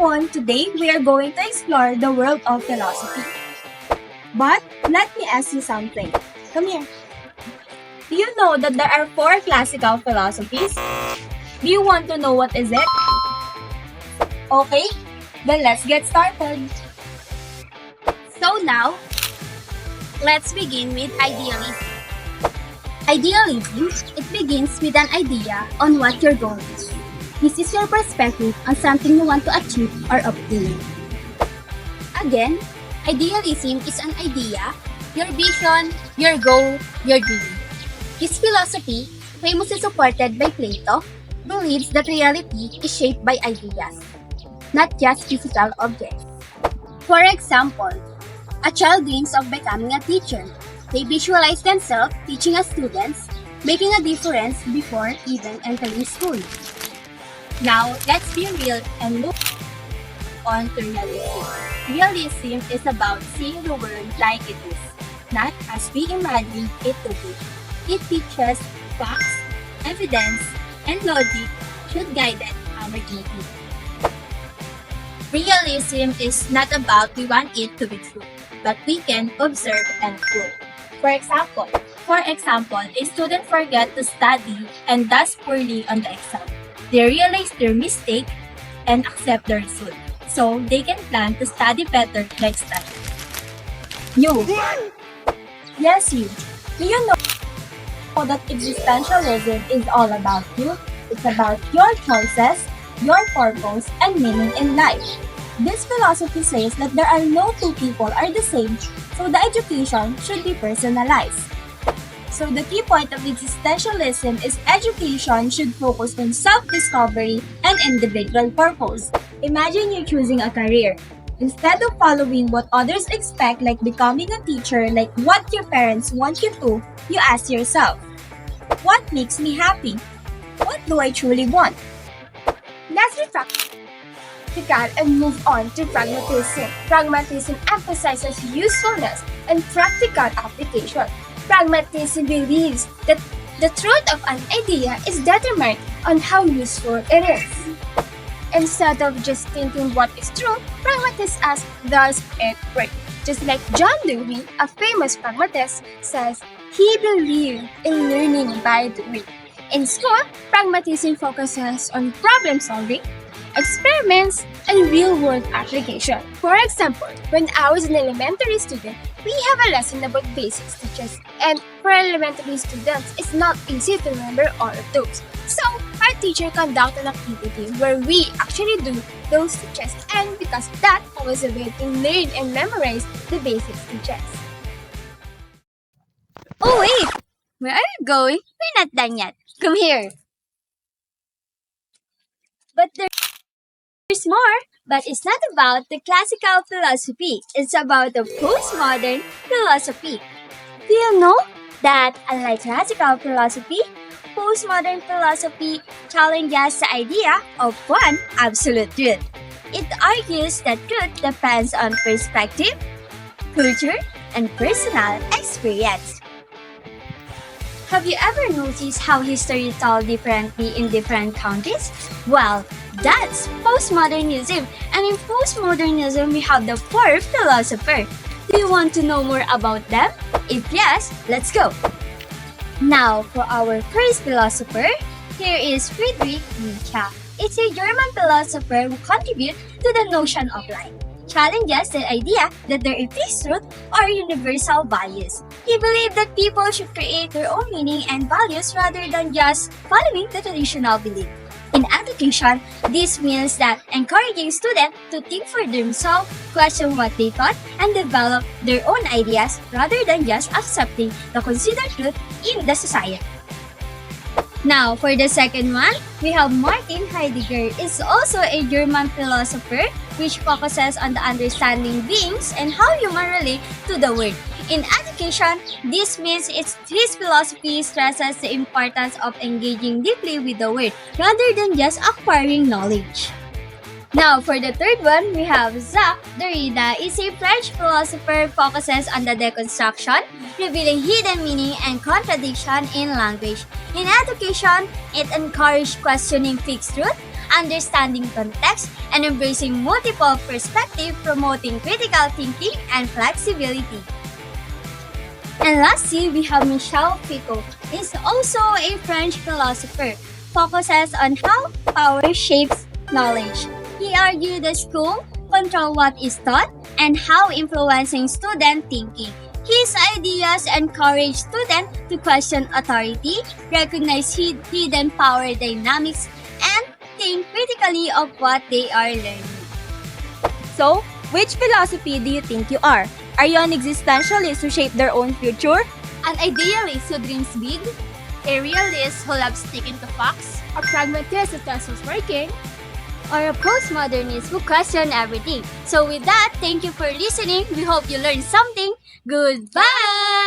everyone, today we are going to explore the world of philosophy. But let me ask you something. Come here. Do you know that there are four classical philosophies? Do you want to know what is it? Okay, then let's get started. So now, let's begin with idealism. Idealism, it begins with an idea on what your goal is. This is your perspective on something you want to achieve or obtain. Again, idealism is an idea, your vision, your goal, your dream. This philosophy, famously supported by Plato, believes that reality is shaped by ideas, not just physical objects. For example, a child dreams of becoming a teacher. They visualize themselves teaching as students, making a difference before even entering school. Now, let's be real and look on to realism. Realism is about seeing the world like it is, not as we imagine it to be. It teaches facts, evidence, and logic should guide our thinking. Realism is not about we want it to be true, but we can observe and prove. For example, a student forget to study and does poorly on the exam. They realize their mistake and accept the result, so they can plan to study better next time. You. Yes, you. Do you know that existentialism is all about you? It's about your choices, your purpose, and meaning in life. This philosophy says that there are no two people are the same, so the education should be personalized. So the key point of existentialism is education should focus on self-discovery and individual purpose. Imagine you choosing a career. Instead of following what others expect, like becoming a teacher, like what your parents want you to, you ask yourself, what makes me happy? What do I truly want? Let's be practical and move on to pragmatism. Pragmatism emphasizes usefulness and practical application. Pragmatism believes that the truth of an idea is determined on how useful it is. Instead of just thinking what is true, pragmatists ask, does it work? Just like John Dewey, a famous pragmatist, says he believed in learning by doing. In school, pragmatism focuses on problem solving, experiments, and real-world application. For example, when I was an elementary student, we have a lesson about basic stitches, and for elementary students, it's not easy to remember all of those. So, our teacher conducted an activity where we actually do those stitches, and because of that, I was able to learn and memorize the basic stitches. Oh wait! Where are you going? We're not done yet. Come here. But there's more. But it's not about the classical philosophy. It's about the postmodern philosophy. Do you know that unlike classical philosophy, postmodern philosophy challenges the idea of one absolute truth. It argues that truth depends on perspective, culture, and personal experience. Have you ever noticed how history is told differently in different countries? Well, that's postmodernism. And in postmodernism, we have the four philosophers. Do you want to know more about them? If yes, let's go. Now, for our first philosopher, here is Friedrich Nietzsche. It's a German philosopher who contributed to the notion of life. Challenges the idea that there is fixed truth or universal values. He believed that people should create their own meaning and values rather than just following the traditional belief. In education, this means that encouraging students to think for themselves, question what they thought, and develop their own ideas rather than just accepting the considered truth in the society. Now, for the second one, we have Martin Heidegger. Is also a German philosopher which focuses on the understanding beings and how human relate to the world. In education, this means his philosophy stresses the importance of engaging deeply with the world rather than just acquiring knowledge. Now, for the third one, we have Jacques Derrida. Is a French philosopher focuses on the deconstruction, revealing hidden meaning and contradiction in language. In education, it encourages questioning fixed truth, understanding context, and embracing multiple perspectives, promoting critical thinking and flexibility. And lastly, we have Michel Foucault. Is also a French philosopher, focuses on how power shapes knowledge. He argued that school control what is taught and how influencing student thinking. His ideas encourage students to question authority, recognize hidden power dynamics, and think critically of what they are learning. So, which philosophy do you think you are? Are you an existentialist who shape their own future? An idealist who dreams big, a realist who loves sticking to facts, A pragmatist who tells us working. or a postmodernist who question everything. So with that, thank you for listening. We hope you learned something. Goodbye!